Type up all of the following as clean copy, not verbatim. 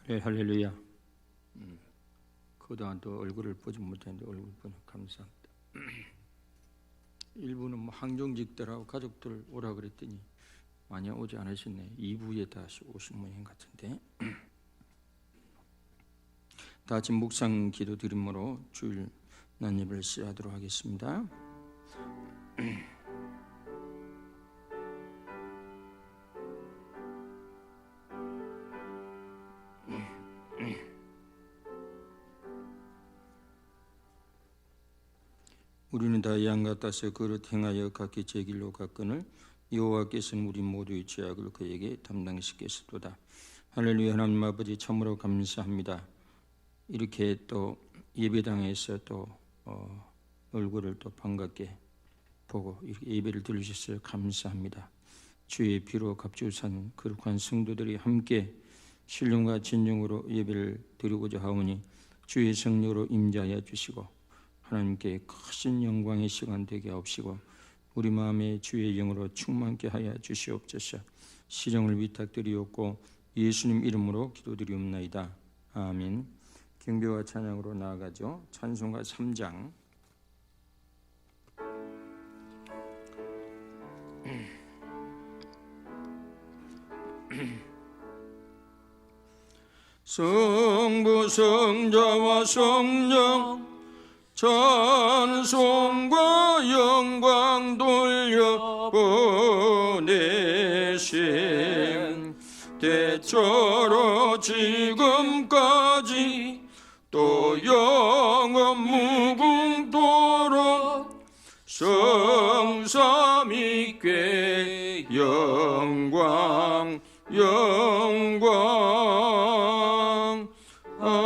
네, 할렐루야. 그동안 또 얼굴을 보지 못했는데 얼굴 보니 감사합니다. 일부는 뭐 항종직들하고 가족들 오라 그랬더니 많이 오지 않으셨네. 2부에 다시 오신 모양 같은데. 다 같이 묵상 기도 드림으로 주일 난입을 시작하도록 하겠습니다. 우리는 다 양 같아서 그릇 행하여 각기 제 길로 갔거늘 여호와께서는 우리 모두의 죄악을 그에게 담당시켰도다. 할렐루야. 하나님 아버지 참으로 감사합니다. 이렇게 또 예배당에서 또 얼굴을 또 반갑게 보고 이렇게 예배를 들으셨어요. 감사합니다. 주의 피로 값주산 거룩한 성도들이 함께 신령과 진정으로 예배를 드리고자 하오니 주의 성령으로 임재하여 주시고 하나님께 크신 영광의 시간 되게 하옵시고 우리 마음에 주의 영으로 충만케 하여 주시옵소서. 시정을 부탁드리옵고 예수님 이름으로 기도드리옵나이다. 아멘. 경배와 찬양으로 나아가죠. 찬송가 3장. 성부 성자와 성령 찬송과 영광 돌려 보내심 대처로 지금까지 또 영원 무궁토록 성삼위께 영광 영광 아멘.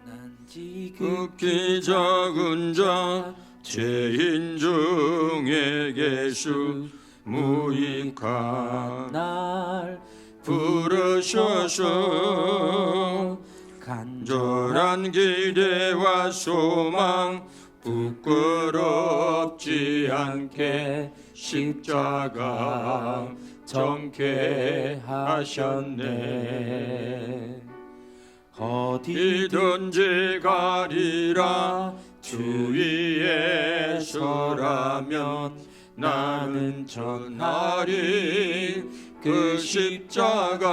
난 지극히 극히 작은 자 죄인 중에 계수 무익한 날 부르셔서 간절한 기대와 소망 부끄럽지 않게 십자가 정케 하셨네. 어디든지 가리라 주 위에 서라면 나는 전하리 그 십자가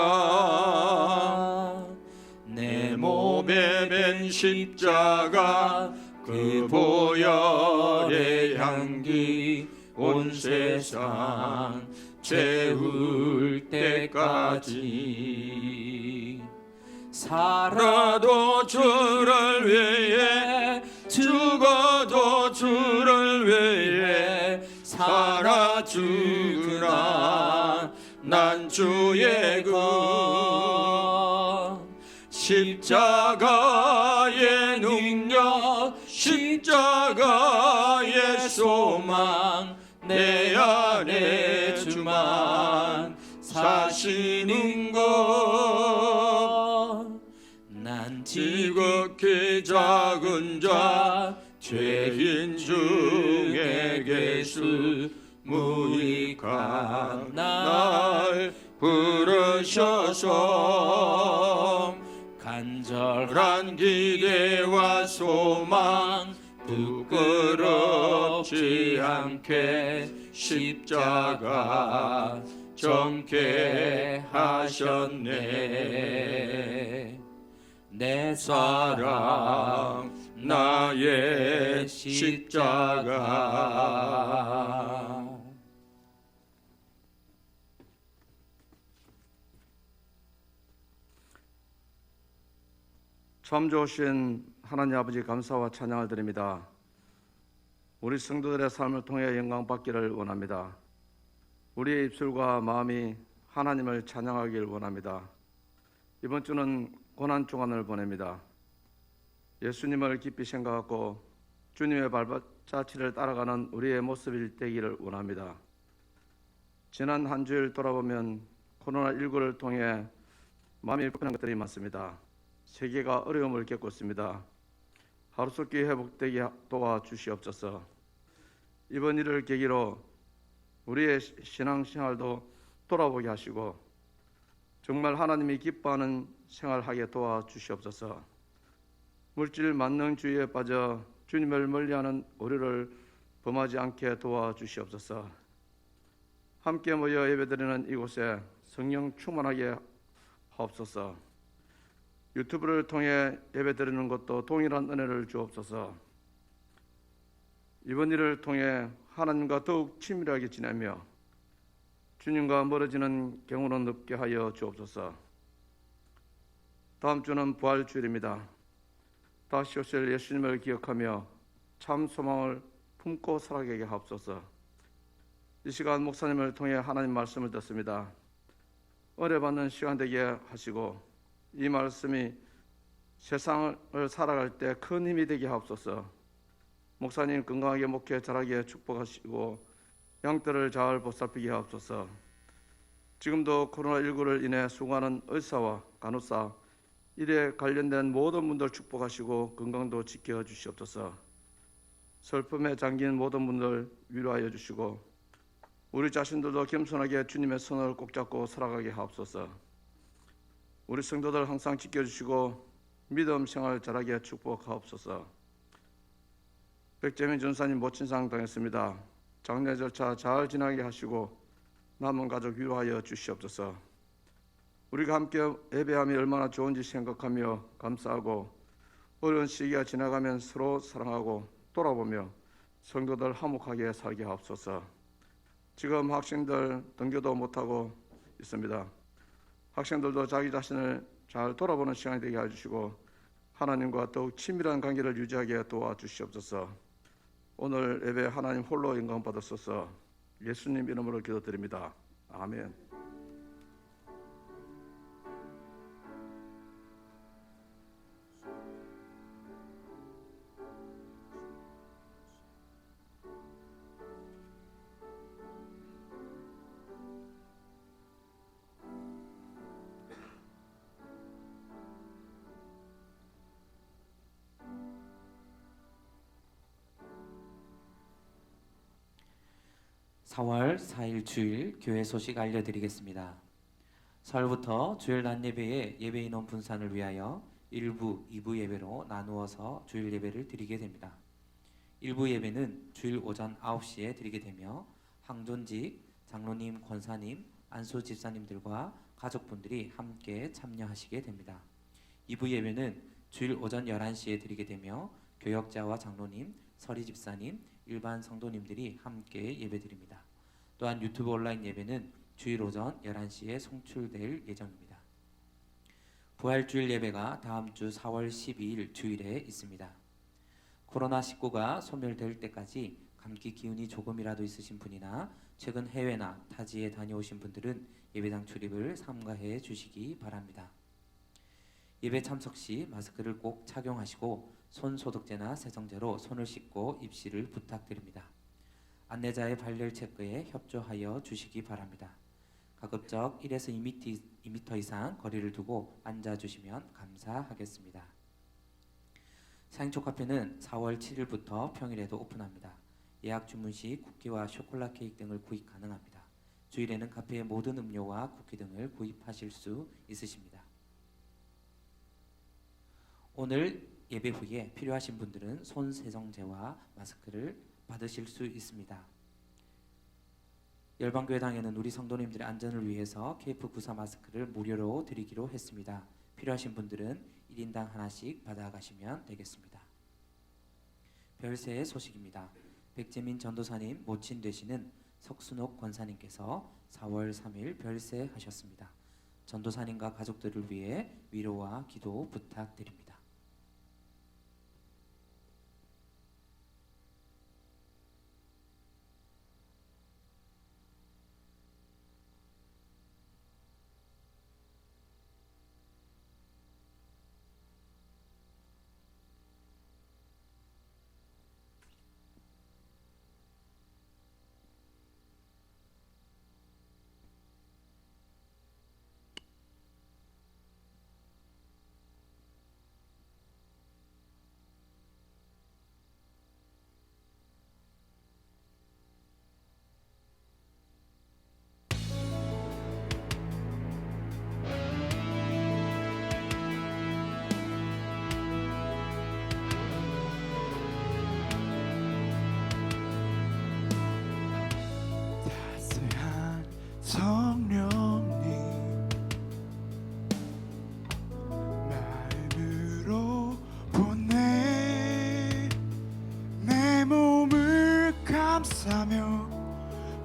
내 몸에 맨 십자가 그 보혈의 향기 온 세상 채울 때까지 살아도 주를 위해 죽어도 주를 위해 살아 주라. 난 주의 그 십자가의 능력 십자가의 소망 내 안에 주만 사시는 것. 난 지극히 작은 자 죄인 중에 계수 무익한 날 부르셔서 간절한 기대와 소망 부끄럽지 않게 십자가 정케 하셨네. 내 사랑 나의 십자가. 참 좋으신 하나님 아버지 감사와 찬양을 드립니다. 우리 성도들의 삶을 통해 영광 받기를 원합니다. 우리의 입술과 마음이 하나님을 찬양하기를 원합니다. 이번 주는 고난주간을 보냅니다. 예수님을 깊이 생각하고 주님의 발자취를 따라가는 우리의 모습이 되기를 원합니다. 지난 한 주일 돌아보면 코로나19를 통해 마음이 불편한 것들이 많습니다. 세계가 어려움을 겪고 있습니다. 하루속히 회복되게 도와주시옵소서. 이번 일을 계기로 우리의 신앙생활도 돌아보게 하시고 정말 하나님이 기뻐하는 생활하게 도와주시옵소서. 물질 만능주의에 빠져 주님을 멀리하는 오류를 범하지 않게 도와주시옵소서. 함께 모여 예배드리는 이곳에 성령 충만하게 하옵소서. 유튜브를 통해 예배드리는 것도 동일한 은혜를 주옵소서. 이번 일을 통해 하나님과 더욱 친밀하게 지내며 주님과 멀어지는 경우는 없게 하여 주옵소서. 다음 주는 부활주일입니다. 다시 오실 예수님을 기억하며 참 소망을 품고 살아가게 하옵소서. 이 시간 목사님을 통해 하나님 말씀을 듣습니다. 은혜 받는 시간 되게 하시고 이 말씀이 세상을 살아갈 때 큰 힘이 되게 하옵소서. 목사님 건강하게 목회 잘하게 축복하시고 양떼를 잘 보살피게 하옵소서. 지금도 코로나19를 인해 수고하는 의사와 간호사, 일에 관련된 모든 분들 축복하시고 건강도 지켜주시옵소서. 슬픔에 잠긴 모든 분들 위로하여 주시고 우리 자신들도 겸손하게 주님의 손을 꼭 잡고 살아가게 하옵소서. 우리 성도들 항상 지켜주시고 믿음 생활 잘하게 축복하옵소서. 백재민 전사님 모친상 당했습니다. 장례 절차 잘 지나게 하시고 남은 가족 위로하여 주시옵소서. 우리가 함께 예배함이 얼마나 좋은지 생각하며 감사하고 어려운 시기가 지나가면 서로 사랑하고 돌아보며 성도들 화목하게 살게 하옵소서. 지금 학생들 등교도 못하고 있습니다. 학생들도 자기 자신을 잘 돌아보는 시간이 되게 해주시고 하나님과 더욱 친밀한 관계를 유지하게 도와주시옵소서. 오늘 예배 하나님 홀로 영광 받으소서. 예수님 이름으로 기도드립니다. 아멘. (4월 4일) 주일 교회 소식 알려드리겠습니다. 설부터 주일 낮 예배에 예배 인원 분산을 위하여 1부, 2부 예배로 나누어서 주일 예배를 드리게 됩니다. 1부 예배는 주일 오전 9시에 드리게 되며 항존직, 장로님, 권사님, 안수 집사님들과 가족분들이 함께 참여하시게 됩니다. 2부 예배는 주일 오전 11시에 드리게 되며 교역자와 장로님, 서리 집사님, 일반 성도님들이 함께 예배드립니다. 또한 유튜브 온라인 예배는 주일 오전 11시에 송출될 예정입니다. 부활주일 예배가 다음 주 4월 12일 주일에 있습니다. 코로나19가 소멸될 때까지 감기 기운이 조금이라도 있으신 분이나 최근 해외나 타지에 다녀오신 분들은 예배당 출입을 삼가해 주시기 바랍니다. 예배 참석 시 마스크를 꼭 착용하시고 손 소독제나 세정제로 손을 씻고 입시를 부탁드립니다. 안내자의 발열 체크에 협조하여 주시기 바랍니다. 가급적 1에서 2m 이상 거리를 두고 앉아주시면 감사하겠습니다. 사행초 카페는 4월 7일부터 평일에도 오픈합니다. 예약 주문 시 쿠키와 쇼콜라 케이크 등을 구입 가능합니다. 주일에는 카페의 모든 음료와 쿠키 등을 구입하실 수 있으십니다. 오늘 예배 후에 필요하신 분들은 손 세정제와 마스크를 받으실 수 있습니다. 열방교회당에는 우리 성도님들의 안전을 위해서 KF94 마스크를 무료로 드리기로 했습니다. 필요하신 분들은 1인당 하나씩 받아가시면 되겠습니다. 별세의 소식입니다. 백재민 전도사님 모친 되시는 석순옥 권사님께서 4월 3일 별세하셨습니다. 전도사님과 가족들을 위해 위로와 기도 부탁드립니다.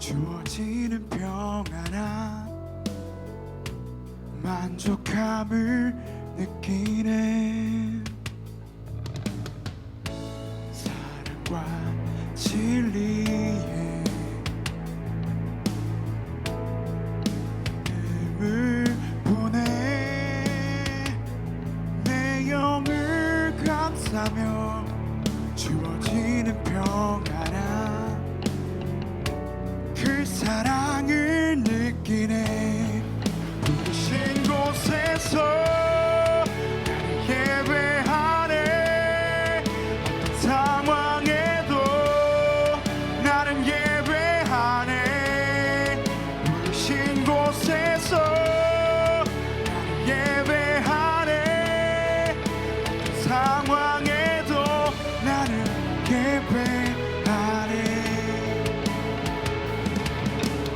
주어지는 평안함 만족함을 느끼는 사랑과 진리의 힘을 보내 내 영을 감싸며 주어지는 평안함 그 사랑을 느끼네 부르신 곳에서 나를 예배하네 어떤 상황에도 나는 예배하네 부르신 곳에서 나를 예배하네 어떤 상황에도 나는 예배하네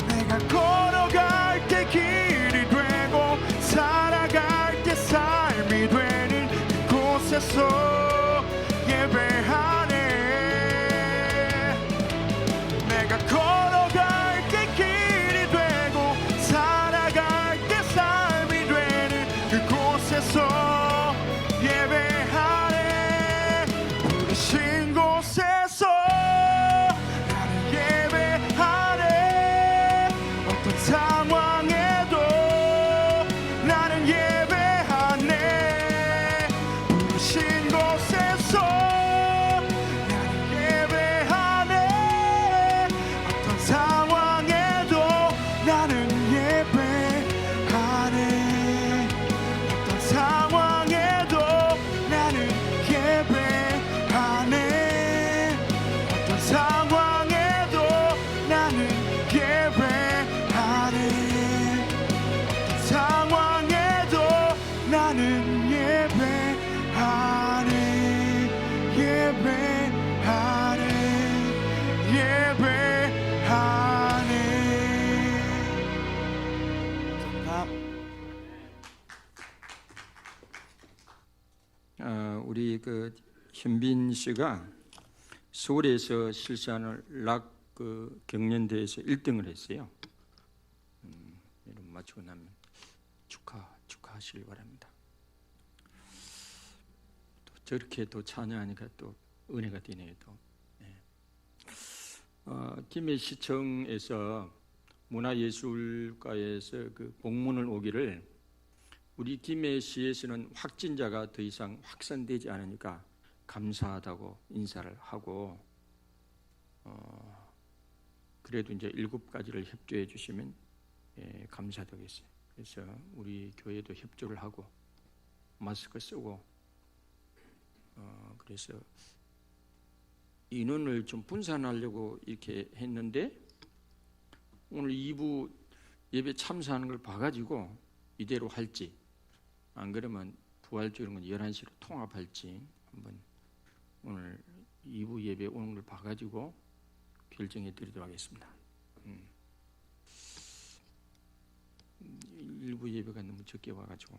내가 걸어갈 때 길이 되고 살아갈 때 삶이 되는 그곳에서 예배하네 내가 걸어갈 때 길이 되고 살아갈 때 삶이 되는 그곳에서 예배하네 부르신 곳에서 나를 예배하네 어떤 상황에도 나는 예배하네 부르신 곳에서 나를 예배하네 어떤 상황에도 나는 예배하네 어떤 상황에도 나는 예배하네 어떤 상황에도 나는 예배하네 어떤 상황에도 나는 예배하네 예배하네 예배하네 감사합니다. 우리 그 현빈 씨가 서울에서 실시하는 락 그 경연대회에서 1등을 했어요. 이름 맞추고 나면 축하하시길 바랍니다. 또 저렇게 또 찬양하니까 또 은혜가 되네요. 또 김해시청에서 문화예술과에서 그 공문을 오기를 우리 김해시에서는 확진자가 더 이상 확산되지 않으니까 감사하다고 인사를 하고 그래도 이제 7가지를 협조해 주시면 감사드리겠어요. 그래서 우리 교회도 협조를 하고 마스크 쓰고 그래서 인원을 좀 분산하려고 이렇게 했는데 오늘 2부 예배 참사하는 걸 봐가지고 이대로 할지 안 그러면 부활주일은 11시로 통합할지 한번 오늘 2부 예배 오는 걸 봐가지고 결정해 드리도록 하겠습니다. 일부 예배가 너무 적게 와가지고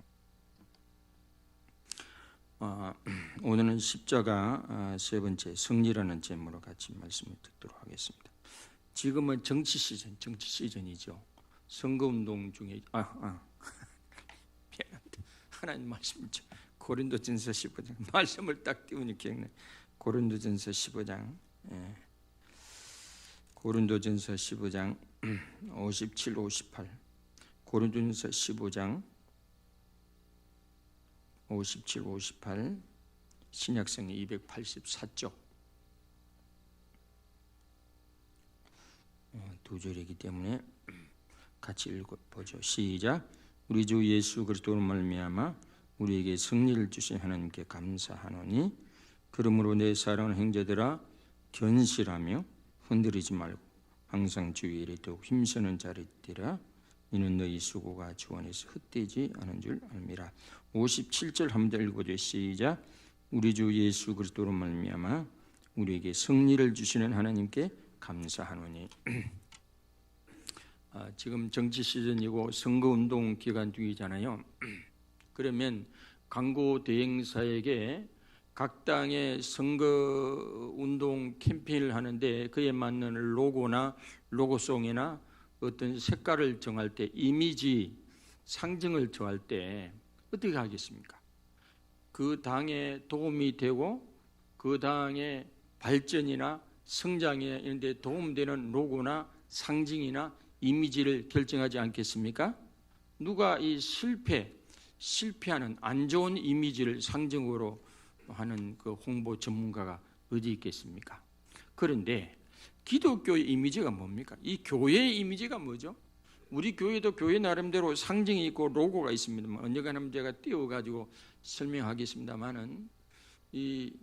오늘은 십자가 세 번째 성리라는 제목으로 같이 말씀을 듣도록 하겠습니다. 지금은 정치 시즌이죠. 선거운동 중에 미안합니다. 하나님 말씀이죠. 고린도전서 15장 말씀을 딱 띄우니 기억나요. 고린도전서 15장 고린도전서 15장 57, 58 고린도전서 15장 57, 58 신약성의 284쪽 두 절이기 때문에 같이 읽어보죠. 시작. 우리 주 예수 그리스도로 말미암아 우리에게 승리를 주신 하나님께 감사하노니 그러므로 내 사랑하는 형제들아 견실하며 흔들리지 말고 항상 주의 일에 더욱 힘쓰는 자를 되라. 이는 너희 수고가 주 안에서 헛되지 않은 줄 알미라. 57절 한번 읽어줘. 시작. 우리 주 예수 그리스도로 말미암아 우리에게 승리를 주시는 하나님께 감사하노니 지금 정치 시즌이고 선거운동 기간 중이잖아요. 그러면 광고 대행사에게 각 당의 선거운동 캠페인을 하는데 그에 맞는 로고나 로고송이나 어떤 색깔을 정할 때, 이미지 상징을 정할 때 어떻게 하겠습니까? 그 당에 도움이 되고 그 당의 발전이나 성장에 이런 데 도움되는 로고나 상징이나 이미지를 결정하지 않겠습니까? 누가 이 실패하는 안 좋은 이미지를 상징으로 하는 그 홍보 전문가가 어디 있겠습니까? 그런데 기독교의 이미지가 뭡니까? 이 교회의 이미지가 뭐죠? 우리 교회도 교회 나름대로 상징이 있고 로고가 있습니다만 언젠가는 제가 띄워가지고 설명하겠습니다만은 이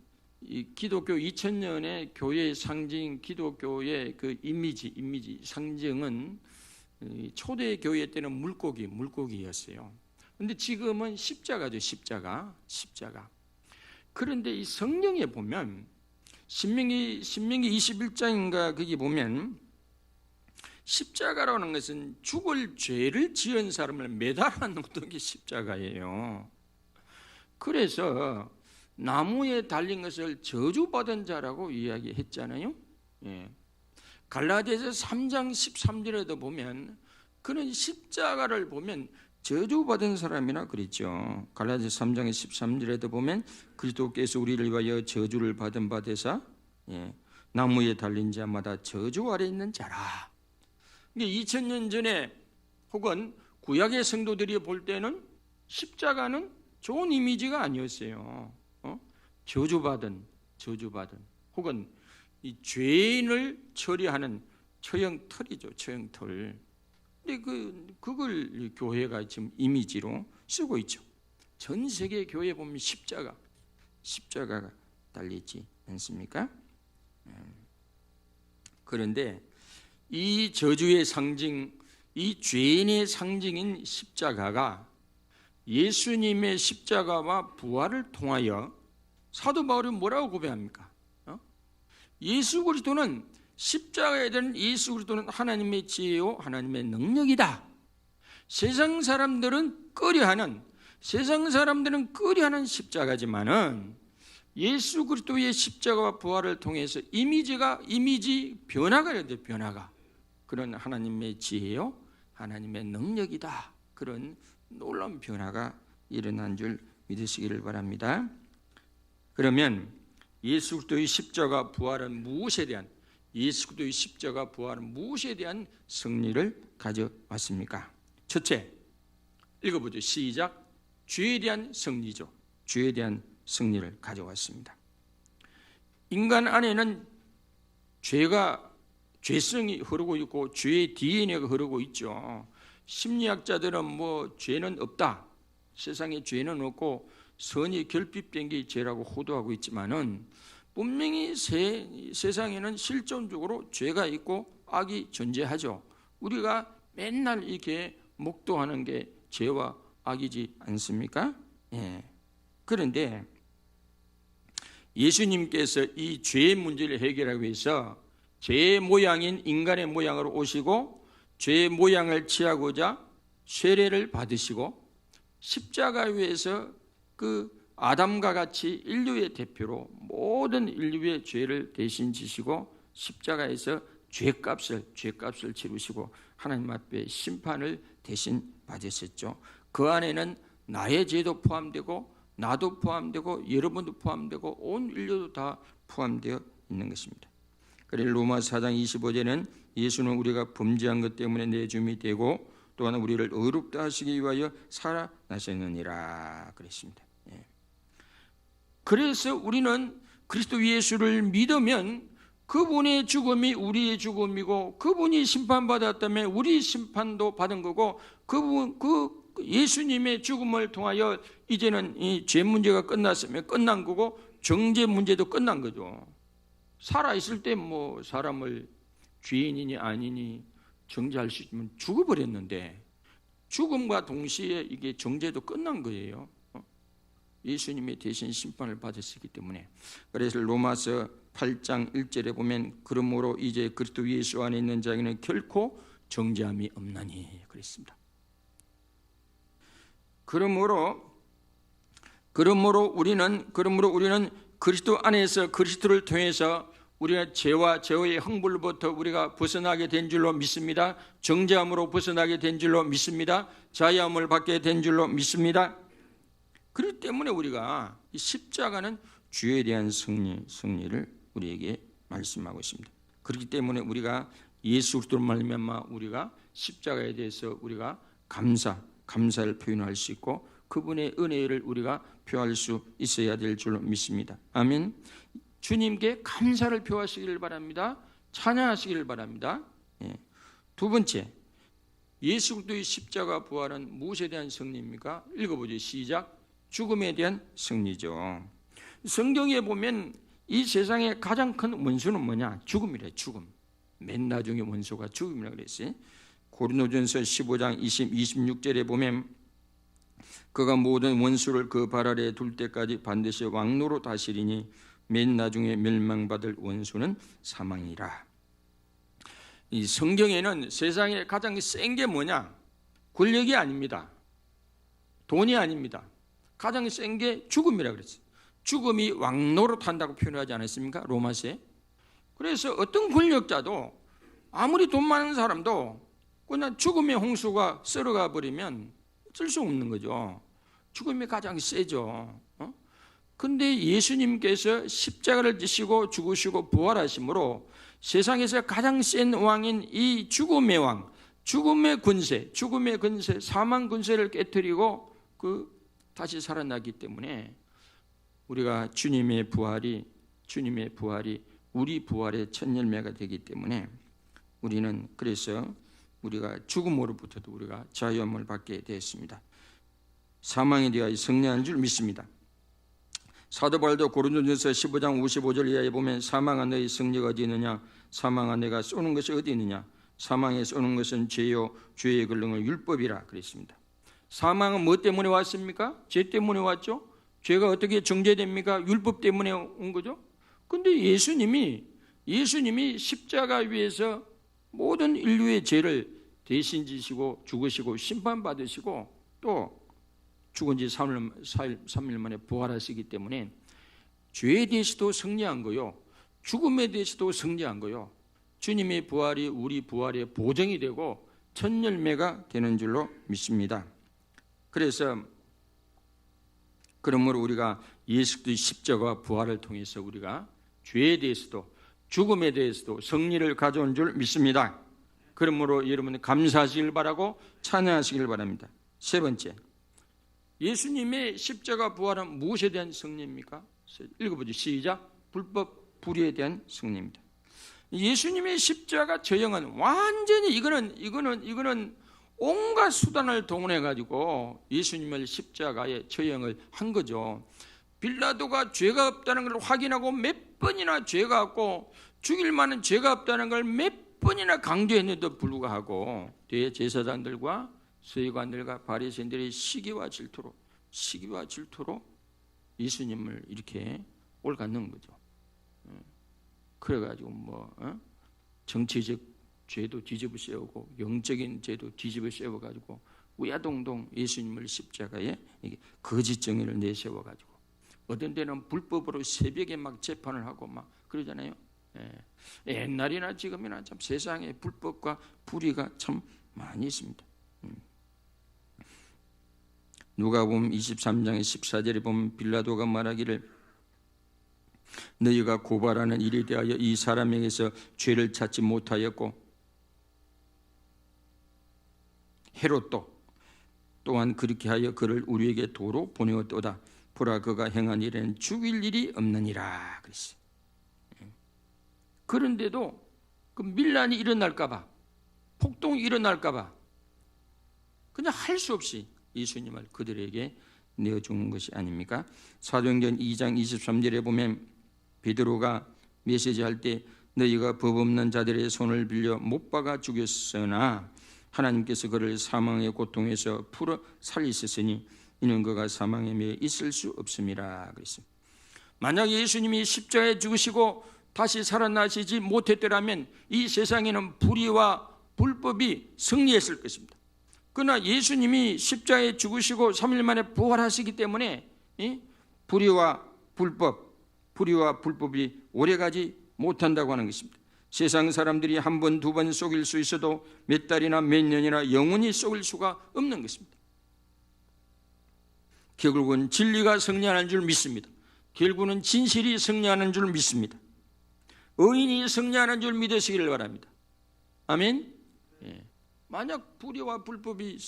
기독교 2000년의 교회의 상징, 기독교의 그 이미지 상징은 초대 교회 때는 물고기였어요. 그런데 지금은 십자가죠, 십자가. 그런데 이 성경에 보면 신명기 21장인가 거기 보면 십자가라는 것은 죽을 죄를 지은 사람을 매달아 놓던 게 십자가예요. 그래서 나무에 달린 것을 저주받은 자라고 이야기했잖아요. 예. 갈라디아서 3장 13절에도 보면 그는 십자가를 보면 저주받은 사람이라 그랬죠. 갈라디아서 3장 13절에도 보면 그리스도께서 우리를 위하여 저주를 받은 바 되사 나무에 달린 자마다 저주 아래 있는 자라. 2000년 전에 혹은 구약의 성도들이 볼 때는 십자가는 좋은 이미지가 아니었어요. 저주받은 혹은 이 죄인을 처리하는 처형털이죠, 처형털. 근데 그걸 교회가 지금 이미지로 쓰고 있죠. 전 세계 교회 보면 십자가가 달리지 않습니까? 그런데 이 저주의 상징, 이 죄인의 상징인 십자가가 예수님의 십자가와 부활을 통하여 사도 바울이 뭐라고 고백합니까? 예수 그리스도는 십자가에 대한 예수 그리스도는 하나님의 지혜요 하나님의 능력이다. 세상 사람들은 꺼려하는 십자가지만은 예수 그리스도의 십자가와 부활을 통해서 이미지 변화가 돼야 돼. 변화가. 그런 하나님의 지혜요 하나님의 능력이다. 그런 놀라운 변화가 일어난 줄 믿으시기를 바랍니다. 그러면 예수 그리스도의 십자가 부활은 무엇에 대한 승리를 가져왔습니까? 첫째, 읽어보죠. 시작. 죄에 대한 승리죠. 죄에 대한 승리를 가져왔습니다. 인간 안에는 죄성이 흐르고 있고 죄의 DNA가 흐르고 있죠. 심리학자들은 죄는 없다. 세상에 죄는 없고 선이 결핍된 게 죄라고 호도하고 있지만은 분명히 세상에는 실존적으로 죄가 있고 악이 존재하죠. 우리가 맨날 이렇게 목도하는 게 죄와 악이지 않습니까? 예. 그런데 예수님께서 이 죄의 문제를 해결하기 위해서 죄의 모양인 인간의 모양으로 오시고 죄의 모양을 취하고자 쇠례를 받으시고 십자가 위에서 그 아담과 같이 인류의 대표로 모든 인류의 죄를 대신 지시고 십자가에서 죄값을 치르시고 하나님 앞에 심판을 대신 받으셨죠. 그 안에는 나의 죄도 포함되고 나도 포함되고 여러분도 포함되고 온 인류도 다 포함되어 있는 것입니다. 그래서 로마서 4장 25절에는 예수는 우리가 범죄한 것 때문에 내줌이 되고 또한 우리를 의롭다 하시기 위하여 살아나셨느니라 그랬습니다. 그래서 우리는 그리스도 예수를 믿으면 그분의 죽음이 우리의 죽음이고 그분이 심판받았다면 우리 심판도 받은 거고 그 예수님의 죽음을 통하여 이제는 이 죄 문제가 끝났으면 끝난 거고 정죄 문제도 끝난 거죠. 살아있을 때 사람을 죄인이니 아니니 정죄할 수 있으면 죽어버렸는데 죽음과 동시에 이게 정죄도 끝난 거예요. 예수님이 대신 심판을 받으시기 때문에. 그래서 로마서 8장 1절에 보면 그러므로 이제 그리스도 예수 안에 있는 자에게는 결코 정죄함이 없나니 그랬습니다. 그러므로 우리는 그리스도 안에서 그리스도를 통해서 우리가 죄와 죄의 형벌로부터 우리가 벗어나게 된 줄로 믿습니다. 정죄함으로 벗어나게 된 줄로 믿습니다. 자유함을 받게 된 줄로 믿습니다. 그렇기 때문에 우리가 이 십자가는 죄에 대한 승리를 우리에게 말씀하고 있습니다. 그렇기 때문에 우리가 예수 그리스도로 말미암아 우리가 십자가에 대해서 우리가 감사를 표현할 수 있고 그분의 은혜를 우리가 표할 수 있어야 될 줄로 믿습니다. 아멘. 주님께 감사를 표하시기를 바랍니다. 찬양하시기를 바랍니다. 두 번째, 예수 그리스도의 십자가 부활은 무엇에 대한 승리입니까? 읽어보죠. 시작. 죽음에 대한 승리죠. 성경에 보면 이 세상의 가장 큰 원수는 뭐냐? 죽음이래. 죽음. 맨 나중에 원수가 죽음이라고 그랬어요. 고린도전서 15장 26절에 보면 그가 모든 원수를 그 발 아래에 둘 때까지 반드시 왕노로 다스리니 맨 나중에 멸망받을 원수는 사망이라. 이 성경에는 세상에 가장 센 게 뭐냐? 권력이 아닙니다. 돈이 아닙니다. 가장 센 게 죽음이라 그랬어요. 죽음이 왕노릇 한다고 표현하지 않았습니까? 로마서에. 그래서 어떤 권력자도 아무리 돈 많은 사람도 그냥 죽음의 홍수가 쓸어가 버리면 어쩔 수 없는 거죠. 죽음이 가장 세죠. 근데 예수님께서 십자가를 지시고 죽으시고 부활하심으로 세상에서 가장 센 왕인 이 죽음의 왕, 죽음의 권세, 사망 권세를 깨뜨리고 다시 살아나기 때문에 우리가 주님의 부활이 우리 부활의 첫 열매가 되기 때문에 우리는 그래서 우리가 죽음으로부터도 우리가 자유함을 받게 되었습니다. 사망에 대하여 승리한 줄 믿습니다. 사도 바울도 고린도전서 15장 55절 이하에 보면 사망아 너의 승리가 어디 있느냐? 사망아 내가 쏘는 것이 어디 있느냐? 사망에 쏘는 것은 죄요 죄의 권능은 율법이라 그랬습니다. 사망은 뭐 때문에 왔습니까? 죄 때문에 왔죠. 죄가 어떻게 정죄됩니까? 율법 때문에 온 거죠. 근데 예수님이 십자가 위에서 모든 인류의 죄를 대신 지시고 죽으시고 심판받으시고 또 죽은 지 3일 만에 부활하시기 때문에 죄에 대해서도 승리한 거요, 죽음에 대해서도 승리한 거요. 주님의 부활이 우리 부활의 보정이 되고 첫 열매가 되는 줄로 믿습니다. 그래서 그러므로 우리가 예수 그리스도의 십자가와 부활을 통해서 우리가 죄에 대해서도 죽음에 대해서도 승리를 가져온 줄 믿습니다. 그러므로 여러분이 감사하시길 바라고 찬양하시길 바랍니다. 세 번째, 예수님의 십자가 부활은 무엇에 대한 승리입니까? 읽어보죠. 시작. 불법 불의에 대한 승리입니다. 예수님의 십자가 저형은 완전히 이거는 온갖 수단을 동원해 가지고 예수님을 십자가에 처형을 한 거죠. 빌라도가 죄가 없다는 걸 확인하고 몇 번이나 죄가 없고 죽일 만한 죄가 없다는 걸 몇 번이나 강조했는데도 불구하고 대제사장들과 서기관들과 바리새인들의 시기와 질투로 예수님을 이렇게 올갖는 거죠. 그래가지고 정치적 죄도 뒤집어 세우고 영적인 죄도 뒤집어 세워가지고 우야동동 예수님을 십자가에 거짓 정의를 내세워가지고 어떤 때는 불법으로 새벽에 막 재판을 하고 막 그러잖아요. 옛날이나 지금이나 참 세상에 불법과 불의가 참 많이 있습니다. 누가복음 23장의 14절에 보면 빌라도가 말하기를 너희가 고발하는 일에 대하여 이 사람에게서 죄를 찾지 못하였고 헤롯도 또한 그렇게 하여 그를 우리에게 도로 보내었도다. 보라 그가 행한 일에는 죽일 일이 없느니라 그랬어요. 그런데도 그 밀란이 일어날까 봐, 폭동이 일어날까 봐 그냥 할 수 없이 예수님을 그들에게 내어주는 것이 아닙니까? 사도행전 2장 23절에 보면 베드로가 메시지할 때 너희가 법 없는 자들의 손을 빌려 못 박아 죽였으나 하나님께서 그를 사망의 고통에서 풀어 살리셨으니 이는 그가 사망에 매여 있을 수 없음이라 그랬습니다. 만약 예수님이 십자가에 죽으시고 다시 살아나시지 못했더라면 이 세상에는 불의와 불법이 승리했을 것입니다. 그러나 예수님이 십자가에 죽으시고 3일 만에 부활하시기 때문에 불의와 불법이 오래가지 못한다고 하는 것입니다. 세상 사람들이 한 번, 두 번 속일 수 있어도 몇 달이나 몇 년이나 영원히 속일 수가 없는 것입니다. 결국은 진리가 승리하는 줄 믿습니다. 결국은 진실이 승리하는 줄 믿습니다. 의인이 승리하는 줄 믿으시기를 바랍니다. 아멘. 예. 만약 불의와 불법이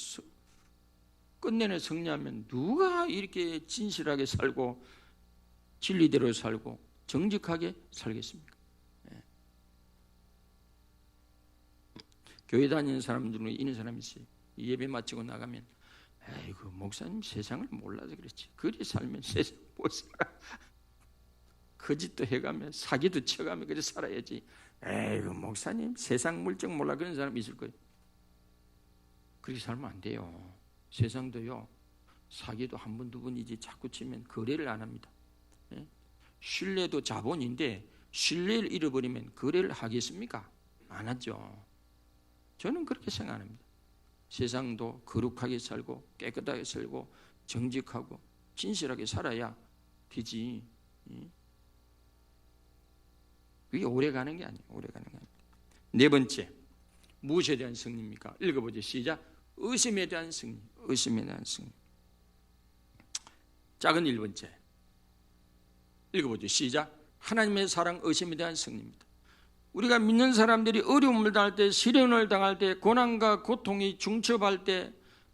끝내내 승리하면 누가 이렇게 진실하게 살고 진리대로 살고 정직하게 살겠습니까? 예. 교회 다니는 사람들은 이런 사람이 있어요. 예배 마치고 나가면 에이구 목사님 세상을 몰라서 그렇지, 그리 살면 세상 못 살아. 거짓도 해가며 사기도 쳐가며 그렇게 살아야지. 에이구 목사님 세상 물정 몰라, 그런 사람이 있을 거예요. 그렇게 살면 안 돼요. 세상도요, 사기도 한 번, 두 번이지 자꾸 치면 거래를 안 합니다. 예? 신뢰도 자본인데 신뢰를 잃어버리면 거래를 하겠습니까? 안 하죠. 저는 그렇게 생각합니다. 세상도 거룩하게 살고 깨끗하게 살고 정직하고 진실하게 살아야 되지. 그게 오래가는 게 아니에요. 오래가는 게 아니에요. 네 번째, 무엇에 대한 승리입니까? 읽어보죠. 시작. 의심에 대한 승리. 의심에 대한 승리. 작은 1번째 읽어보죠. 시작. 하나님의 사랑, 의심에 대한 승리입니다. 우리가 믿는 사람들이 어려움을 당할 때, 시련을 당할 때, 고난과 고통이 중첩할 때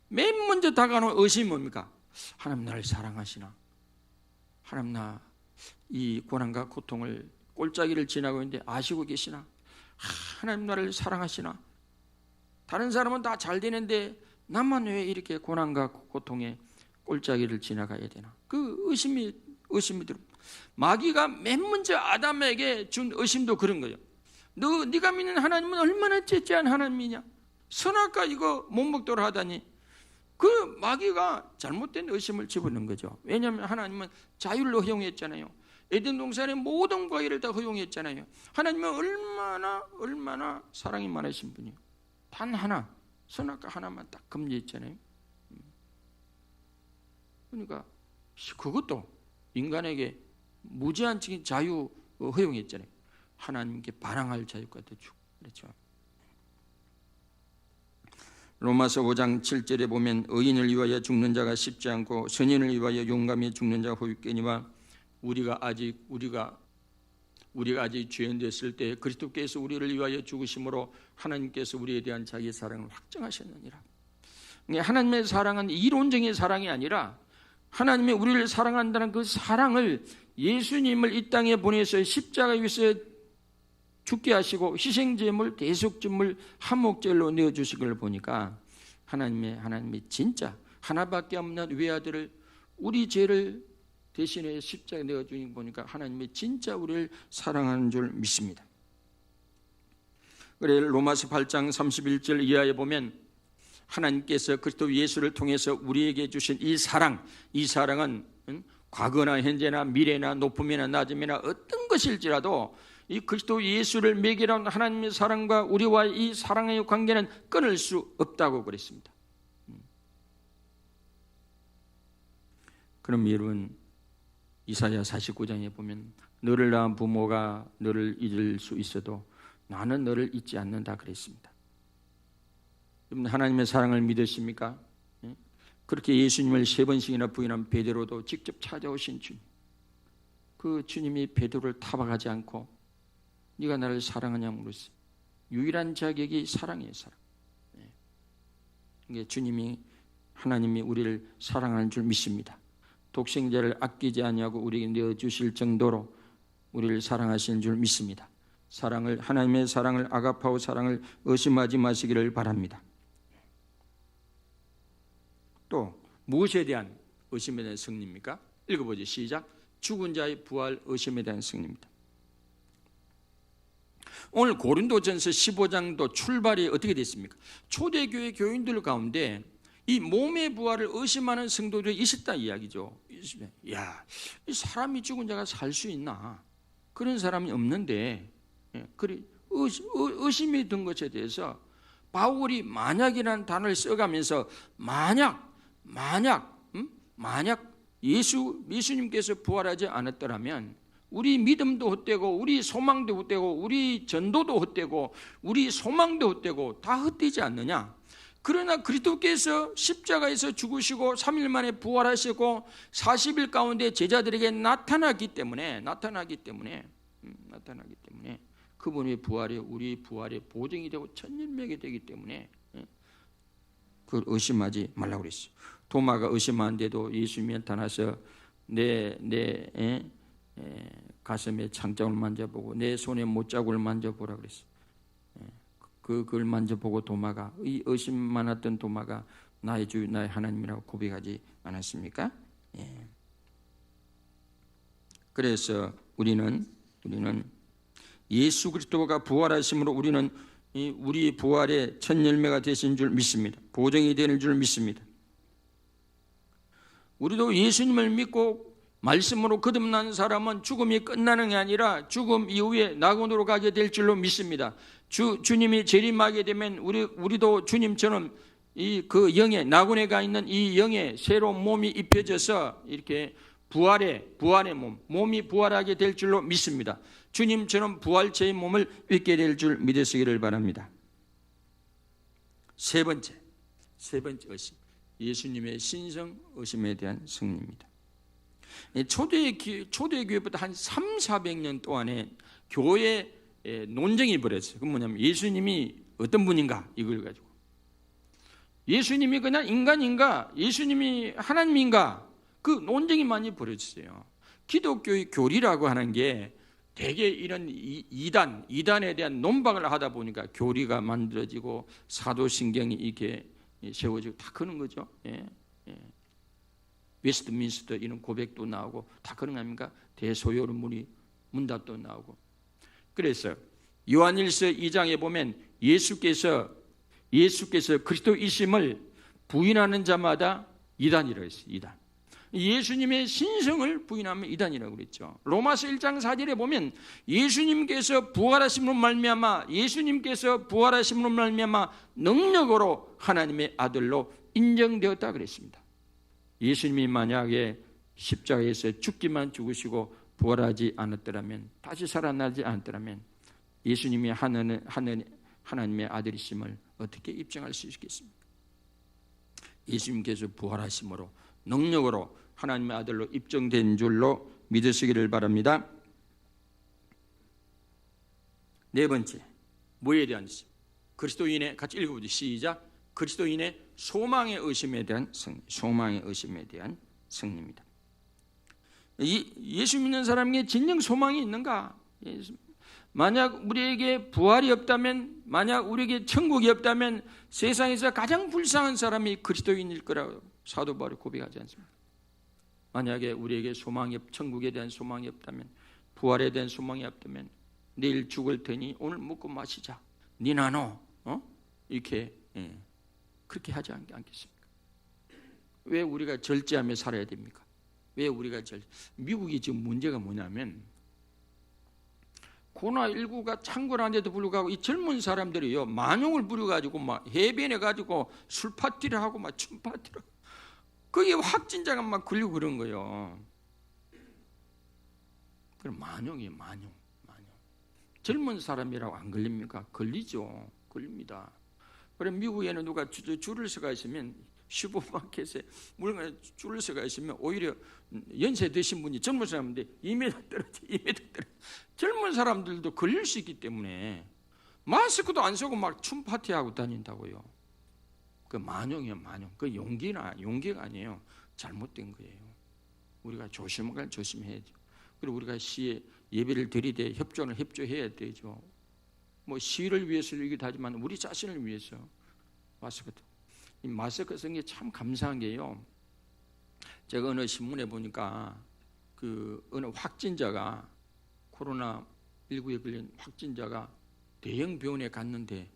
맨 먼저 다가오는 의심이 뭡니까? 하나님 나를 사랑하시나? 하나님 나 이 고난과 고통을 꼴짜기를 지나고 있는데 아시고 계시나? 하나님 나를 사랑하시나? 다른 사람은 다 잘 되는데 나만 왜 이렇게 고난과 고통에 꼴짜기를 지나가야 되나? 그 의심이 들어. 마귀가 맨 먼저 아담에게 준 의심도 그런 거예요. 네가 믿는 하나님은 얼마나 째째한 하나님이냐? 선악과 이거 못 먹도록 하다니. 그 마귀가 잘못된 의심을 집어넣은 거죠. 왜냐하면 하나님은 자유를 허용했잖아요. 에덴 동산의 모든 과일을 다 허용했잖아요. 하나님은 얼마나 사랑이 많으신 분이에요. 단 하나, 선악과 하나만 딱 금지했잖아요. 그러니까 그것도 인간에게 무제한적인 자유 허용했잖아요. 하나님께 반항할 자유까지 주고 그렇죠. 로마서 5장 7절에 보면 의인을 위하여 죽는 자가 쉽지 않고 선인을 위하여 용감히 죽는 자가 호흡되니와 우리가 아직 죄인됐을 때 그리스도께서 우리를 위하여 죽으심으로 하나님께서 우리에 대한 자기의 사랑을 확정하셨느니라. 하나님의 사랑은 이론적인 사랑이 아니라 하나님이 우리를 사랑한다는 그 사랑을 예수님을 이 땅에 보내서 십자가에 위해서 죽게 하시고 희생제물, 대속제물, 한목제물로 내어주신 걸 보니까 하나님의 진짜 하나밖에 없는 외아들을 우리 죄를 대신에 십자가에 내어주신 거 보니까 하나님의 진짜 우리를 사랑하는 줄 믿습니다. 그래 로마서 8장 31절 이하에 보면 하나님께서 그리스도 예수를 통해서 우리에게 주신 이 사랑은 과거나 현재나 미래나 높음이나 낮음이나 어떤 것일지라도 이 그리스도 예수를 매개로 하나님의 사랑과 우리와의 이 사랑의 관계는 끊을 수 없다고 그랬습니다. 그럼 여러분 이사야 49장에 보면 너를 낳은 부모가 너를 잊을 수 있어도 나는 너를 잊지 않는다 그랬습니다. 여러분 하나님의 사랑을 믿으십니까? 그렇게 예수님을 3번씩이나 부인한 베드로도 직접 찾아오신 주님, 그 주님이 베드로를 타박하지 않고 네가 나를 사랑하냐 물었어요. 유일한 자격이 사랑이에요. 사랑. 이게 하나님이 우리를 사랑하는 줄 믿습니다. 독생자를 아끼지 아니하고 우리에게 내어주실 정도로 우리를 사랑하시는 줄 믿습니다. 하나님의 사랑을 아가파오 사랑을 의심하지 마시기를 바랍니다. 또 무엇에 대한 의심에 대한 승리입니까? 읽어보죠. 시작. 죽은 자의 부활, 의심에 대한 승리입니다. 오늘 고린도전서 15장도 출발이 어떻게 됐습니까? 초대교회 교인들 가운데 이 몸의 부활을 의심하는 성도들이 있었다 이야기죠. 야, 이 사람이 죽은 자가 살 수 있나? 그런 사람이 없는데 의심이 든 것에 대해서 바울이 만약이라는 단어를 써가면서 만약 예수님께서 부활하지 않았더라면 우리 믿음도 헛되고 우리 소망도 헛되고 우리 전도도 헛되고 우리 소망도 헛되고 다 헛되지 않느냐? 그러나 그리스도께서 십자가에서 죽으시고 3일 만에 부활하시고 40일 가운데 제자들에게 나타나기 때문에 그분의 부활이 우리 부활의 보증이 되고 천일명이 되기 때문에 그걸 의심하지 말라고 그랬어요. 도마가 의심하는데도 예수님이 나타나서 내 가슴에 창자국을 만져보고 내 손에 못자국을 만져보라 그랬어요. 그걸 만져보고 도마가, 이 의심 많았던 도마가 나의 주 나의 하나님이라고 고백하지 않았습니까? 그래서 우리는 예수 그리스도가 부활하심으로 우리는 우리 부활의 첫 열매가 되신 줄 믿습니다. 보증이 되는 줄 믿습니다. 우리도 예수님을 믿고 말씀으로 거듭난 사람은 죽음이 끝나는 게 아니라 죽음 이후에 낙원으로 가게 될 줄로 믿습니다. 주님이 재림하게 되면 우리도 주님처럼 그 영에, 낙원에 가 있는 이 영에 새로운 몸이 입혀져서 이렇게 부활의 몸이 부활하게 될 줄로 믿습니다. 주님처럼 부활체의 몸을 입게 될 줄 믿으시기를 바랍니다. 세 번째 의심, 예수님의 신성 의심에 대한 승리입니다. 초대교회부터 한 300~400년 동안에 교회 논쟁이 벌어졌어요. 그건 뭐냐면 예수님이 어떤 분인가, 이걸 가지고 예수님이 그냥 인간인가, 예수님이 하나님인가, 그 논쟁이 많이 벌어졌어요. 기독교의 교리라고 하는 게 대개 이런 이단에 대한 논박을 하다 보니까 교리가 만들어지고 사도신경이 이렇게 세워지고 다 그런 거죠. 웨스트민스터 이런 고백도 나오고 다 그런 거 아닙니까? 대소요론문이 문답도 나오고. 그래서 요한일서 2장에 보면 예수께서 그리스도이심을 부인하는 자마다 이단이라고 했어요. 이단. 예수님의 신성을 부인하면 이단이라고 그랬죠. 로마서 1장 4절에 보면 예수님께서 부활하심으로 말미암아 능력으로 하나님의 아들로 인정되었다 그랬습니다. 예수님이 만약에 십자가에서 죽기만 죽으시고 부활하지 않았더라면, 다시 살아나지 않았더라면 예수님이 하나님의 아들이심을 어떻게 입증할 수 있겠습니까? 예수님께서 부활하심으로 능력으로 하나님의 아들로 입증된 줄로 믿으시기를 바랍니다. 네 번째, 뭐에 대한 의심? 그리스도인의, 같이 읽어보죠. 시작. 그리스도인의 소망의 의심에 대한 승리입니다. 예수 믿는 사람에게 진정 소망이 있는가? 만약 우리에게 부활이 없다면, 만약 우리에게 천국이 없다면 세상에서 가장 불쌍한 사람이 그리스도인일 거라고 사도 바울이 고백하지 않습니까? 만약에 우리에게 천국에 대한 소망이 없다면, 부활에 대한 소망이 없다면 내일 죽을 테니 오늘 먹고 마시자, 니나 너 이렇게 그렇게 하지 않겠습니까? 왜 우리가 절제하며 살아야 됩니까? 왜 우리가 미국이 지금 문제가 뭐냐면 코로나19가 창궐한데도 불구하고 이 젊은 사람들이요 만용을 부려가지고 막 해변에 가지고 술 파티를 하고 막 춤 파티를 하고, 그게 확진자가 막 걸리고 그런 거예요. 그럼 만용이에요, 만용. 젊은 사람이라고 안 걸립니까? 걸리죠, 걸립니다. 그럼 미국에는 누가 줄을 서가 있으면 슈퍼마켓에 물건에 줄을 서가 있으면 오히려 연세 드신 분이 젊은 사람인데 2m 떨어져. 젊은 사람들도 걸릴 수 있기 때문에 마스크도 안 쓰고 막 춤 파티하고 다닌다고요. 그 만용이에요, 만용. 그 용기가 아니에요. 잘못된 거예요. 우리가 조심해야죠. 그리고 우리가 시에 예배를 드리되 협조해야 되죠. 뭐 시를 위해서이기도 하지만 우리 자신을 위해서 이 마스크 쓴 게 참 감사한 게요. 제가 어느 신문에 보니까 그 어느 확진자가 코로나19에 걸린 확진자가 대형 병원에 갔는데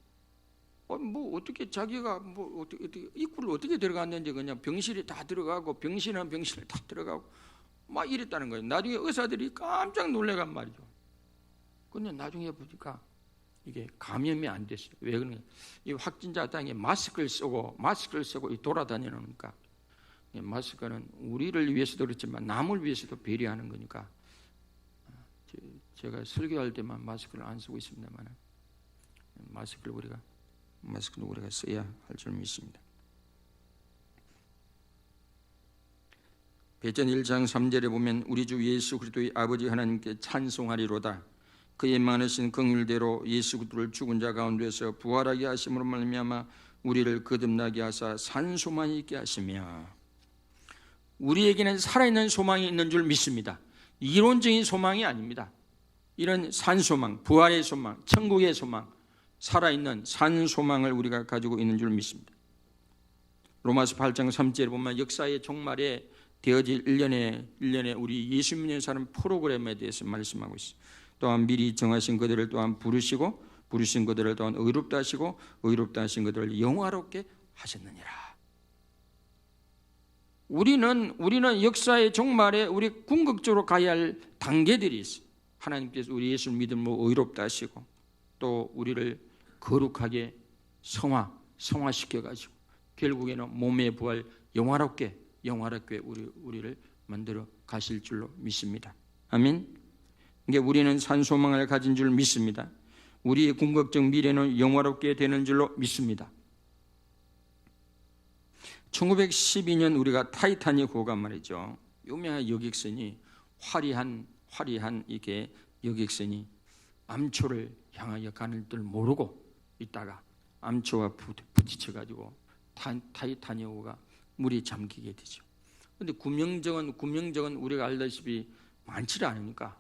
뭐 어떻게 자기가 뭐 어떻게 입구를 어떻게 들어갔는지 그냥 병실이 다 들어가고 병실은 병실 다 들어가고 막 이랬다는 거예요. 나중에 의사들이 깜짝 놀래간 말이죠. 근데 나중에 보니까 이게 감염이 안 됐어요. 왜 그러냐? 이 확진자 땅에 마스크를 쓰고 돌아다니니까, 마스크는 우리를 위해서도 그렇지만 남을 위해서도 배려하는 거니까 제가 설교할 때만 마스크를 안 쓰고 있습니다만 마스크를 우리가 써야 할 줄 믿습니다. 베드로 1장 3절에 보면 우리 주 예수 그리스도의 아버지 하나님께 찬송하리로다. 그의 많으신 긍휼대로 예수 그리스도를 죽은 자 가운데서 부활하게 하심으로 말미암아 우리를 거듭나게 하사 산 소망이 있게 하시며, 우리에게는 살아있는 소망이 있는 줄 믿습니다. 이론적인 소망이 아닙니다. 이런 산 소망, 부활의 소망, 천국의 소망, 살아있는 산 소망을 우리가 가지고 있는 줄 믿습니다. 로마서 8장 3절에 보면 역사의 종말에 되어질 일련의 우리 예수 믿는 사람 프로그램에 대해서 말씀하고 있어요. 또한 미리 정하신 그들을 또한 부르신 그들을 또한 의롭다 하시고 의롭다 하신 그들을 영화롭게 하셨느니라. 우리는 역사의 종말에 우리 궁극적으로 가야 할 단계들이 있어요. 하나님께서 우리 예수를 믿음으로 의롭다 하시고 또 우리를 거룩하게 성화시켜가지고 결국에는 몸의 부활 영화롭게 우리를 만들어 가실 줄로 믿습니다. 아멘. 이게 우리는 산 소망을 가진 줄 믿습니다. 우리의 궁극적 미래는 영화롭게 되는 줄로 믿습니다. 1912년 우리가 타이타닉 호가 말이죠. 유명한 여객선이 화려한 이게 여객선이 암초를 향하여 가는 줄 모르고 있다가 암초와 부딪혀가지고 타이타닉 호가 물이 잠기게 되죠. 그런데 구명정은 우리가 알다시피 많지 않으니까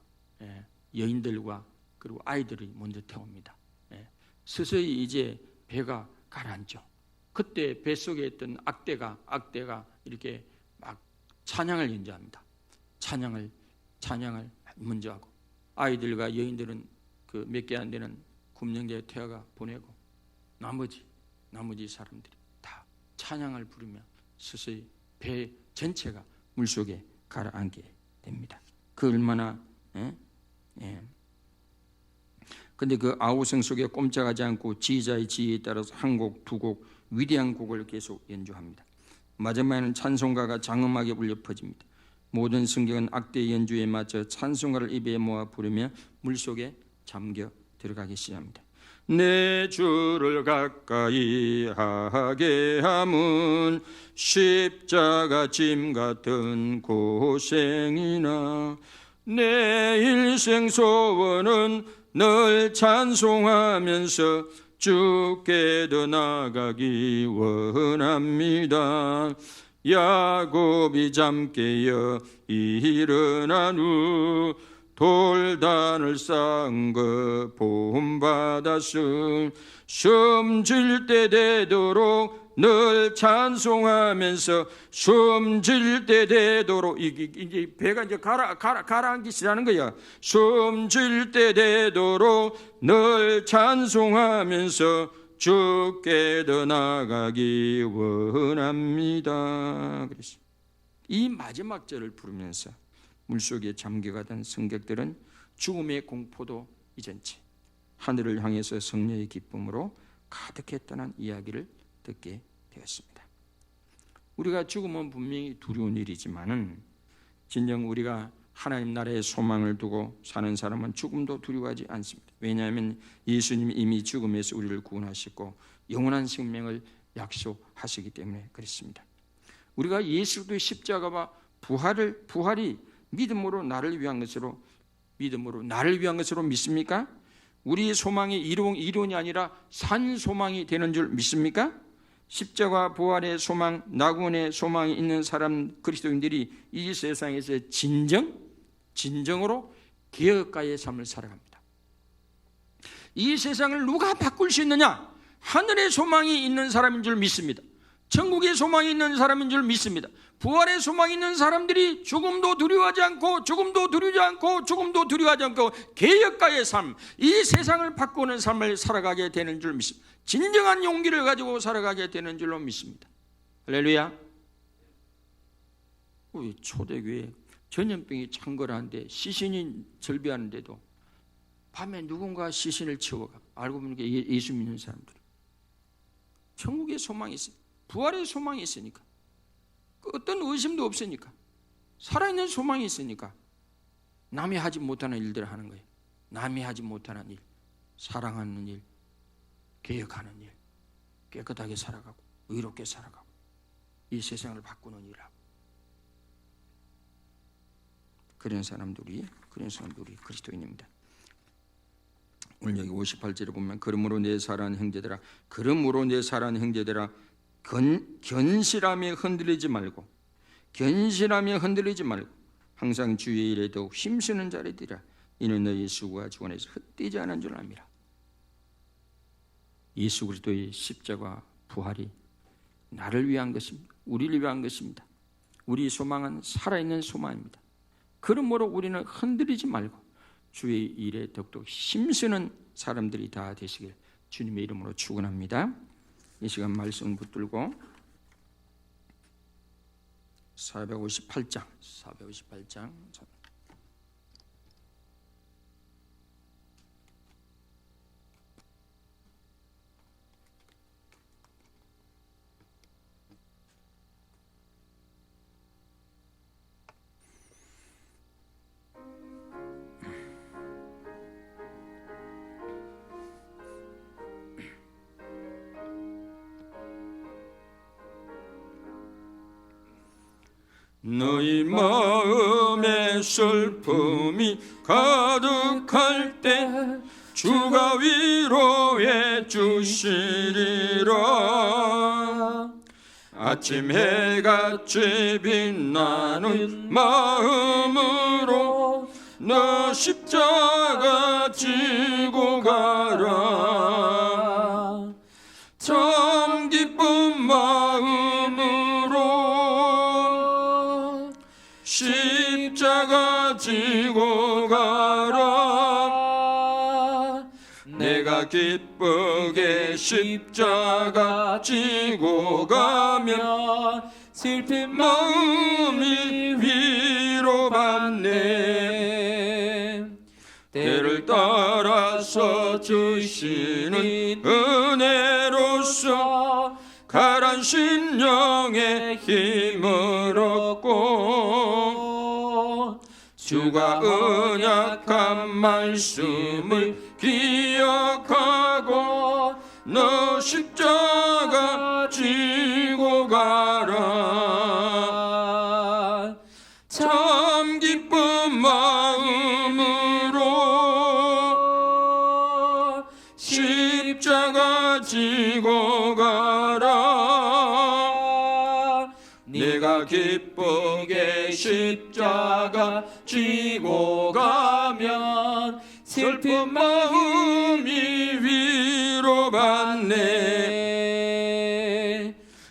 여인들과 그리고 아이들이 먼저 태웁니다. 서서히 이제 배가 가라앉죠. 그때 뱃속에 있던 악대가 이렇게 막 찬양을 연주합니다. 찬양을 먼저 하고 아이들과 여인들은 그 몇 개 안 되는 구명제에 태워가 보내고 나머지 사람들이 다 찬양을 부르며 서서히 배 전체가 물속에 가라앉게 됩니다. 그 얼마나 근데 그 아우성 속에 꼼짝하지 않고 지휘자의 지혜에 따라서 한 곡, 두 곡 위대한 곡을 계속 연주합니다. 마지막에는 찬송가가 장엄하게 울려 퍼집니다. 모든 성경은 악대 연주에 맞춰 찬송가를 입에 모아 부르며 물속에 잠겨 들어가기 시작합니다. 내 주를 가까이 하게 함은 십자가 짐 같은 고생이나 내 일생 소원은 널 찬송하면서 주께 더 나가기 원합니다. 야곱이 잠 깨어 일어난 후 돌단을 쌓은 거 본받았음 숨질 때 되도록 늘 찬송하면서 숨질 때 되도록 이게 배가 이제 가라앉기 시작하는 거야. 숨질 때 되도록 늘 찬송하면서 주께 더 나가기 원합니다. 그랬어요. 이 마지막 절을 부르면서 물속에 잠겨가던 승객들은 죽음의 공포도 잊은 채 하늘을 향해서 성령의 기쁨으로 가득했다는 이야기를 듣게 되었습니다. 우리가 죽음은 분명히 두려운 일이지만은 진정 우리가 하나님 나라의 소망을 두고 사는 사람은 죽음도 두려워하지 않습니다. 왜냐하면 예수님이 이미 죽음에서 우리를 구원하시고 영원한 생명을 약속하시기 때문에 그렇습니다. 우리가 예수 그리스도의 십자가와 부활이 믿음으로 나를 위한 것으로 믿습니까? 우리의 소망이 이론이 아니라 산 소망이 되는 줄 믿습니까? 십자가 부활의 소망, 낙원의 소망이 있는 사람 그리스도인들이 이 세상에서 진정으로 개혁가의 삶을 살아갑니다. 이 세상을 누가 바꿀 수 있느냐? 하늘의 소망이 있는 사람인 줄 믿습니다. 천국의 소망이 있는 사람인 줄 믿습니다. 부활의 소망이 있는 사람들이 죽음도 두려워하지 않고 개혁가의 삶, 이 세상을 바꾸는 삶을 살아가게 되는 줄 믿습니다. 진정한 용기를 가지고 살아가게 되는 줄로 믿습니다. 할렐루야. 우리 초대교회 전염병이 창궐하는데 시신이 절비하는데도 밤에 누군가 시신을 치워가 알고 보니까 예수 믿는 사람들. 천국의 소망이 있어요. 부활의 소망이 있으니까, 어떤 의심도 없으니까, 살아있는 소망이 있으니까 남이 하지 못하는 일들을 하는 거예요. 남이 하지 못하는 일, 사랑하는 일, 개혁하는 일, 깨끗하게 살아가고 의롭게 살아가고 이 세상을 바꾸는 일하고 그런 사람들이 그리스도인입니다. 오늘 여기 58절에 보면 그러므로 내 사랑하는 형제들아, 그러므로 내 사랑하는 형제들아, 견실함에 흔들리지 말고 항상 주의 일에 더욱 힘쓰는 자리들아, 이는 너희 수고가 주 안에서 헛되지 않은 줄 압니다. 예수 그리스도의 십자가 부활이 나를 위한 것입니다. 우리를 위한 것입니다. 우리 소망은 살아있는 소망입니다. 그러므로 우리는 흔들리지 말고 주의 일에 더욱더 힘쓰는 사람들이 다 되시길 주님의 이름으로 축원합니다. 이 시간 말씀을 붙들고 458장 너희 마음에 슬픔이 가득할 때 주가 위로해 주시리라. 아침 해같이 빛나는 마음으로 너 십자가 지고 가라. 참 기쁜 마음으로 십자가 지고 가라. 내가 기쁘게 십자가 지고 가면 슬픈 마음이 위로받네. 때를 따라서 주시는 은혜로서 가란 심령에 힘을 얻고 주가 언약한 말씀을 기억하고 너 십자가 지고 가라. 참 기쁜 마음으로 십자가 지고 가라. 내가 기쁘게 십자가 지고 가면 슬픈 마음이 위로받네.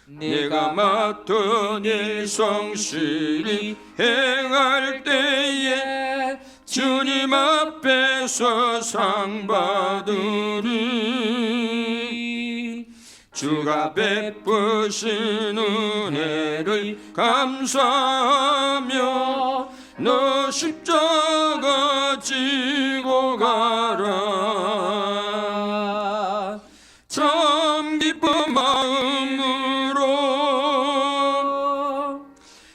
내가 맡은 일 성실히 행할 때에 주님 앞에서 상 받으리. 주가 베푸신 은혜를 감사하며 너 십자가 지고 가라. 참 기쁜 마음으로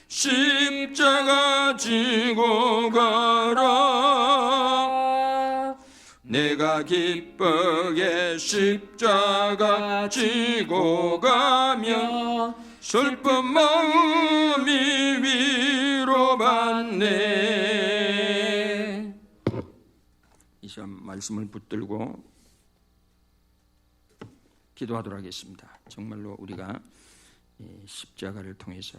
십자가 지고 가라. 내가 기쁘게 십자가 지고 가면 슬픈 마음이 위로받네. 이 시간 말씀을 붙들고 기도하도록 하겠습니다. 정말로 우리가 십자가를 통해서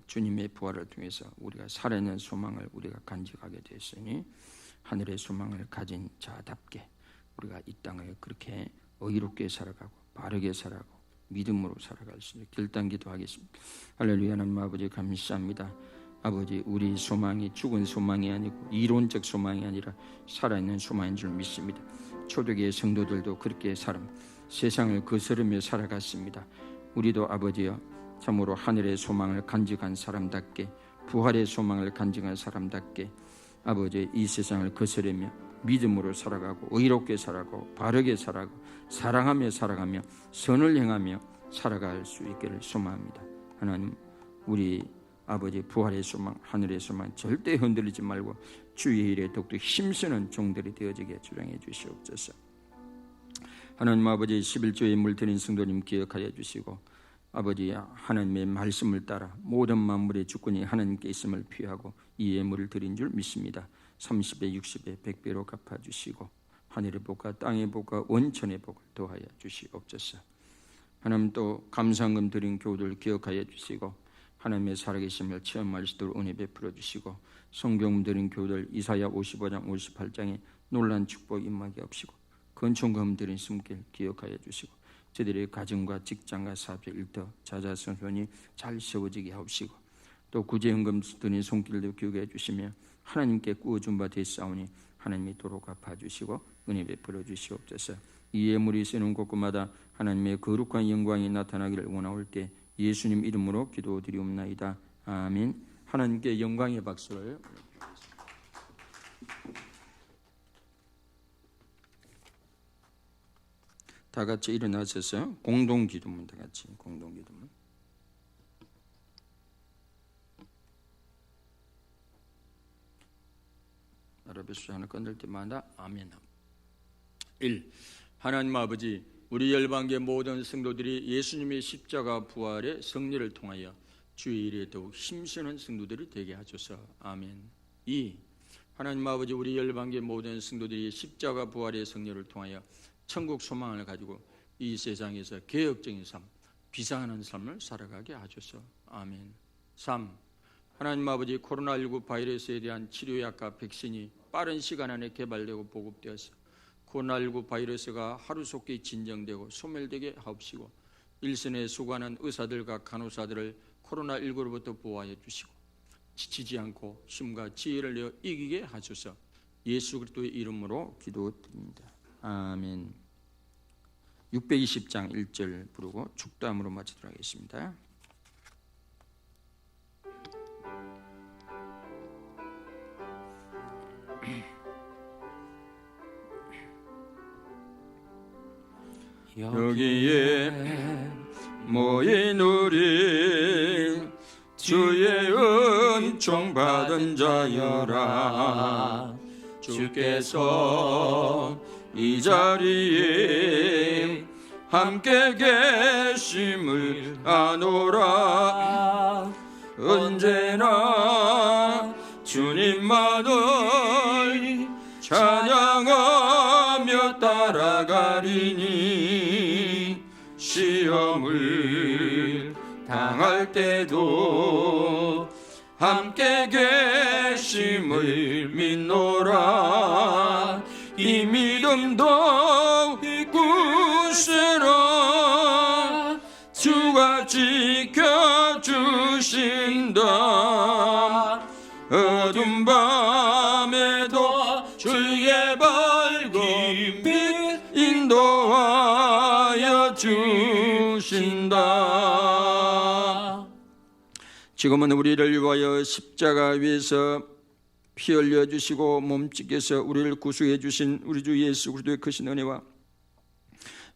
주님의 부활을 통해서 우리가 살아있는 소망을 우리가 간직하게 되었으니 하늘의 소망을 가진 자답게 우리가 이 땅을 그렇게 의롭게 살아가고 바르게 살아가고 믿음으로 살아갈 수 있게 결단 기도하겠습니다. 할렐루야. 하나님 아버지 감사합니다. 아버지, 우리 소망이 죽은 소망이 아니고 이론적 소망이 아니라 살아있는 소망인 줄 믿습니다. 초대교회 성도들도 그렇게 세상을 거스르며 살아갔습니다. 우리도 아버지여 참으로 하늘의 소망을 간직한 사람답게 부활의 소망을 간직한 사람답게 아버지 이 세상을 거스르며 믿음으로 살아가고 의롭게 살아가고 바르게 살아가고 사랑하며 살아가며 선을 행하며 살아갈 수 있기를 소망합니다. 하나님, 우리 아버지 부활의 소망, 하늘의 소망 절대 흔들리지 말고 주의 일에 더욱더 힘쓰는 종들이 되어지게 주장해 주시옵소서. 하나님 아버지 11조의 물 드린 성도님 기억하여 주시고 아버지 하나님의 말씀을 따라 모든 만물의 주권이 하나님께 있음을 피하고 이 예물을 드린 줄 믿습니다. 30배 60배 100배로 갚아주시고 하늘의 복과 땅의 복과 원천의 복을 더하여 주시옵소서. 하나님 또 감사헌금 드린 교우들 기억하여 주시고 하나님의 살아계심을 체험할 수 있도록 은혜 베풀어 주시고 성경 드린 교우들 이사야 55장 58장에 놀란 축복 임하게 하시고 건축금 드린 숨길 기억하여 주시고 저들의 가정과 직장과 사업의 일터 자자손손이 잘 세워지게 하옵시고 또 구제헌금 드린 손길도 기억해 주시며 하나님께 구워준 바 됐사오니 하나님이 도로 갚아주시고 은혜 베풀어 주시옵소서. 이 예물이 쓰는 곳곳마다 하나님의 거룩한 영광이 나타나기를 원하올 때 예수님 이름으로 기도드리옵나이다. 아멘. 하나님께 영광의 박수를. 다 같이 일어나셔서 공동기도문 다 같이 공동기도문. 아랍에서 하나 건들 때마다 아멘. 1. 하나님 아버지, 우리 열방계 모든 성도들이 예수님의 십자가 부활의 승리를 통하여 주의 일에 더욱 힘쓰는 성도들이 되게 하소서. 아멘. 2. 하나님 아버지, 우리 열방계 모든 성도들이 십자가 부활의 승리를 통하여 천국 소망을 가지고 이 세상에서 개혁적인 삶, 비상하는 삶을 살아가게 하소서. 아멘. 3. 하나님 아버지, 코로나19 바이러스에 대한 치료약과 백신이 빠른 시간 안에 개발되고 보급되어서 코로나19 바이러스가 하루속히 진정되고 소멸되게 하옵시고 일선에 수고하는 의사들과 간호사들을 코로나19로부터 보호하여 주시고 지치지 않고 힘과 지혜를 내어 이기게 하소서. 예수 그리스도의 이름으로 기도드립니다. 아멘. 620장 1절 부르고 축도함으로 마치도록 하겠습니다. 여기에 모인 우리 주의 은총 받은 자여라. 주께서 이 자리에 함께 계심을 아노라. 언제나 주님만을 찬양하며 따라가리니 시험을 당할 때도 함께 계심을 믿노라. 이 믿음도 굳세라. 주가 지켜주신다. 어두운 밤에도 주의 밝은 빛 인도하여 주신다. 지금은 우리를 위하여 십자가 위에서 피 흘려 주시고 몸 찢겨서 우리를 구속해 주신 우리 주 예수 그리스도의 크신 은혜와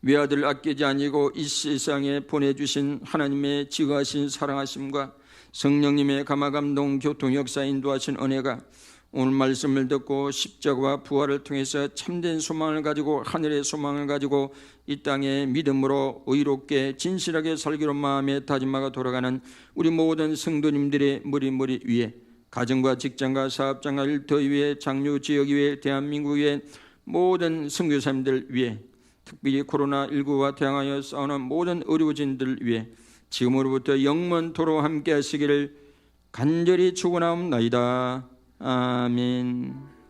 외아들을 아끼지 아니고 이 세상에 보내주신 하나님의 지극하신 사랑하심과 성령님의 감화감동 교통 역사 인도하신 은혜가 오늘 말씀을 듣고 십자가와 부활을 통해서 참된 소망을 가지고 하늘의 소망을 가지고 이 땅에 믿음으로 의롭게 진실하게 살기로 마음의 다짐하고 돌아가는 우리 모든 성도님들의 머리 위에 가정과 직장과 사업장과 일터 위에 장로 지역 위에 대한민국 위에 모든 선교사님들 위에 특별히 코로나19와 대항하여 싸우는 모든 의료진들 위해 지금으로부터 영원토록 함께 하시기를 간절히 축원하옵나이다. 아멘.